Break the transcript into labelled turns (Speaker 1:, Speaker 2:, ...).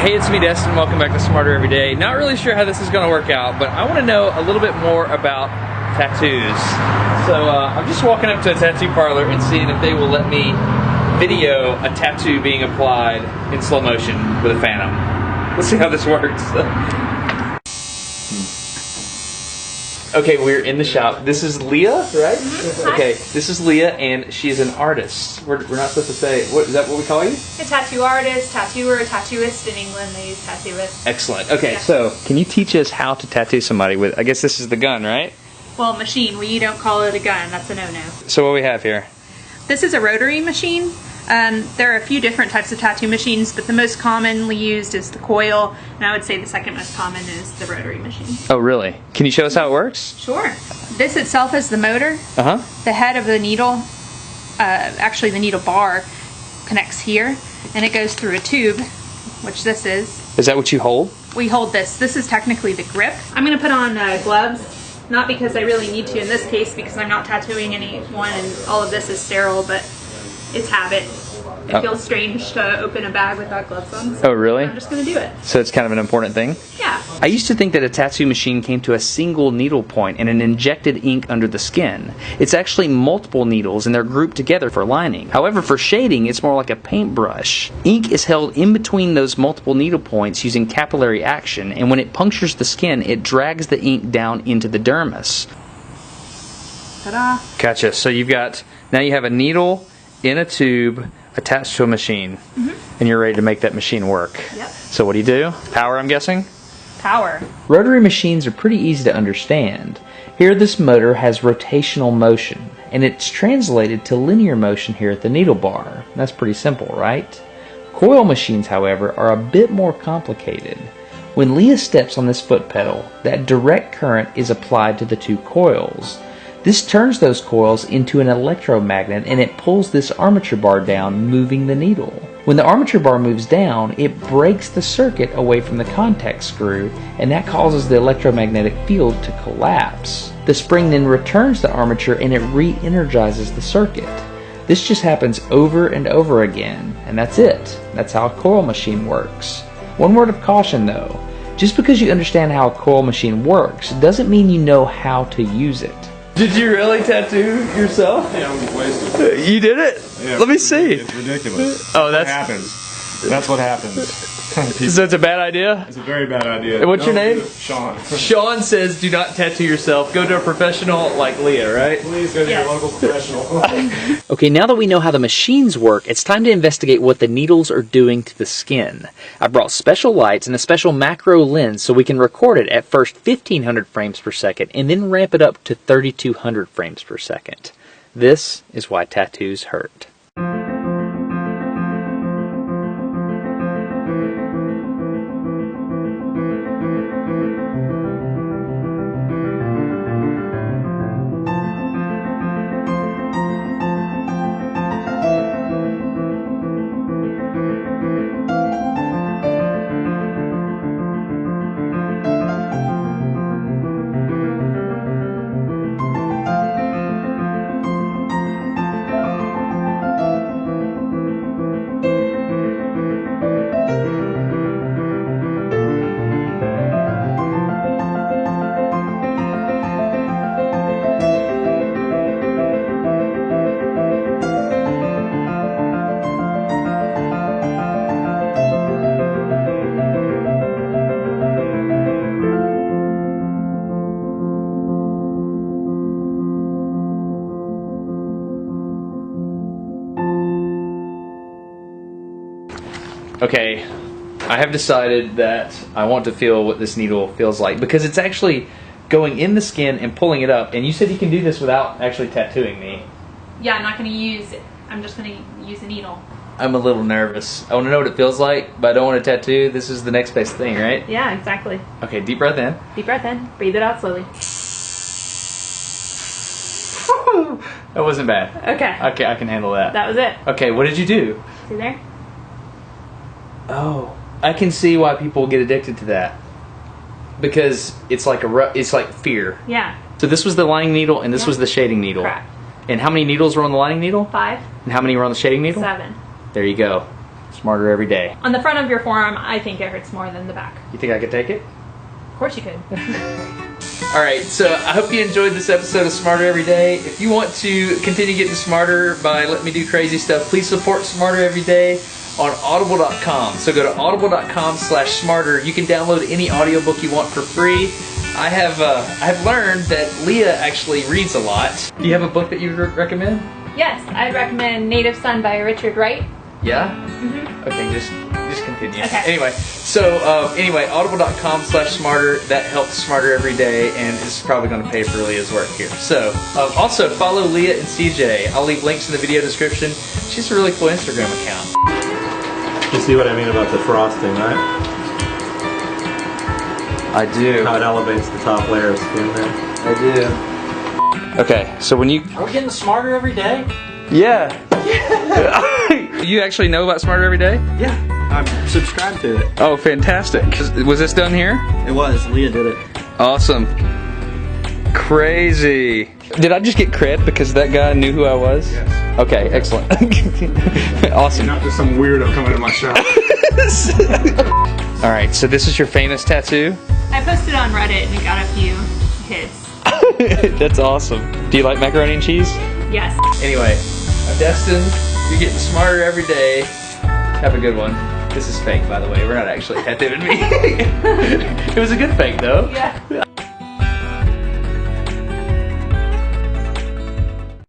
Speaker 1: Hey, it's me, Destin. Welcome back to Smarter Every Day. Not really sure how this is going to work out, but I want to know a little bit more about tattoos. So I'm just walking up to a tattoo parlor and seeing if they will let me video a tattoo being applied in slow motion with a Phantom. Let's see how this works. Okay, we're in the shop. This is Leah, right? Mm-hmm. Okay, this is Leah, and she's an artist. We're not supposed to say, what is that what we call you?
Speaker 2: A tattoo artist, tattooer, tattooist. In England, they use tattooist.
Speaker 1: Excellent. Okay, so can you teach us how to tattoo somebody with, I guess this is the gun, right?
Speaker 2: Well, machine. We don't call it a gun. That's a no-no.
Speaker 1: So what do we have here?
Speaker 2: This is a rotary machine. There are a few different types of tattoo machines, but the most commonly used is the coil, and I would say the second most common is the rotary machine.
Speaker 1: Oh, really? Can you show us how it works?
Speaker 2: Sure. This itself is the motor.
Speaker 1: Uh-huh.
Speaker 2: The head of the needle, actually the needle bar, connects here, and it goes through a tube, which this is.
Speaker 1: Is that what you hold?
Speaker 2: We hold this. This is technically the grip. I'm going to put on gloves, not because I really need to in this case, because I'm not tattooing anyone, and all of this is sterile, but it's habit. It feels strange to open a bag without gloves on. So
Speaker 1: oh, really?
Speaker 2: I'm just going to do it.
Speaker 1: So it's kind of an important thing?
Speaker 2: Yeah.
Speaker 1: I used to think that a tattoo machine came to a single needle point and an injected ink under the skin. It's actually multiple needles and they're grouped together for lining. However, for shading, it's more like a paintbrush. Ink is held in between those multiple needle points using capillary action, and when it punctures the skin, it drags the ink down into the dermis.
Speaker 2: Ta-da.
Speaker 1: Gotcha. So now you have a needle in a tube attached to a machine, and you're ready to make that machine work.
Speaker 2: Yep.
Speaker 1: So what do you do? Power, I'm guessing?
Speaker 2: Power.
Speaker 1: Rotary machines are pretty easy to understand. Here this motor has rotational motion, and it's translated to linear motion here at the needle bar. That's pretty simple, right? Coil machines, however, are a bit more complicated. When Leah steps on this foot pedal, that direct current is applied to the two coils. This turns those coils into an electromagnet, and it pulls this armature bar down, moving the needle. When the armature bar moves down, it breaks the circuit away from the contact screw, and that causes the electromagnetic field to collapse. The spring then returns the armature and it re-energizes the circuit. This just happens over and over again, and that's it. That's how a coil machine works. One word of caution though, just because you understand how a coil machine works doesn't mean you know how to use it. Did you really tattoo yourself?
Speaker 3: Yeah, I'm wasted.
Speaker 1: You did it?
Speaker 3: Yeah,
Speaker 1: Let me see.
Speaker 3: It's ridiculous.
Speaker 1: Oh,
Speaker 3: That's what happens. That's what happens.
Speaker 1: So it's a bad idea?
Speaker 3: It's a very bad idea.
Speaker 1: And what's your name?
Speaker 3: Sean.
Speaker 1: Sean says do not tattoo yourself. Go to a professional like Leah, right?
Speaker 3: Please go to your local professional.
Speaker 1: Okay, now that we know how the machines work, it's time to investigate what the needles are doing to the skin. I brought special lights and a special macro lens so we can record it at first 1500 frames per second and then ramp it up to 3200 frames per second. This is why tattoos hurt. Okay, I have decided that I want to feel what this needle feels like because it's actually going in the skin and pulling it up. And you said you can do this without actually tattooing me.
Speaker 2: Yeah, I'm not going to use it. I'm just going to use a needle.
Speaker 1: I'm a little nervous. I want to know what it feels like, but I don't want to tattoo. This is the next best thing, right?
Speaker 2: Yeah, exactly.
Speaker 1: Okay, deep breath in.
Speaker 2: Deep breath in. Breathe it out slowly.
Speaker 1: That wasn't bad.
Speaker 2: Okay.
Speaker 1: Okay, I can handle that.
Speaker 2: That was it.
Speaker 1: Okay, what did you do?
Speaker 2: See there?
Speaker 1: Oh, I can see why people get addicted to that. Because it's like it's like fear.
Speaker 2: Yeah.
Speaker 1: So this was the lining needle and this was the shading needle.
Speaker 2: Correct.
Speaker 1: And how many needles were on the lining needle?
Speaker 2: 5.
Speaker 1: And how many were on the shading needle?
Speaker 2: 7.
Speaker 1: There you go. Smarter every day.
Speaker 2: On the front of your forearm, I think it hurts more than the back.
Speaker 1: You think I could take it?
Speaker 2: Of course you could.
Speaker 1: Alright, so I hope you enjoyed this episode of Smarter Every Day. If you want to continue getting smarter by letting me do crazy stuff, please support Smarter Every Day on audible.com. So go to audible.com/smarter. You can download any audiobook you want for free. I have learned that Leah actually reads a lot. Do you have a book that you would recommend?
Speaker 2: Yes, I'd recommend Native Son by Richard Wright.
Speaker 1: Yeah?
Speaker 2: Mm-hmm.
Speaker 1: Okay, just continue.
Speaker 2: Okay.
Speaker 1: Anyway, so audible.com/smarter. That helps Smarter Every Day and is probably going to pay for Leah's work here. So also follow Leah and CJ. I'll leave links in the video description. She has a really cool Instagram account.
Speaker 4: You see what I mean about the frosting, right?
Speaker 1: I do.
Speaker 4: How it elevates the top layer of skin there.
Speaker 1: I do. Okay, so when you...
Speaker 5: Are we getting smarter every day?
Speaker 1: Yeah. You actually know about Smarter Every Day?
Speaker 5: Yeah, I'm subscribed to it.
Speaker 1: Oh, fantastic. Was this done here?
Speaker 5: It was. Leah did it.
Speaker 1: Awesome. Crazy. Did I just get cred because that guy knew who I was?
Speaker 3: Yes.
Speaker 1: Okay, excellent. Awesome.
Speaker 3: Not just some weirdo coming to my shop.
Speaker 1: Alright, so this is your famous tattoo?
Speaker 2: I posted on Reddit and it got a few hits.
Speaker 1: That's awesome. Do you like macaroni and cheese?
Speaker 2: Yes.
Speaker 1: Anyway, I'm Destin. You're getting smarter every day. Have a good one. This is fake, by the way. We're not actually tattooing me. It was a good fake, though.
Speaker 2: Yeah.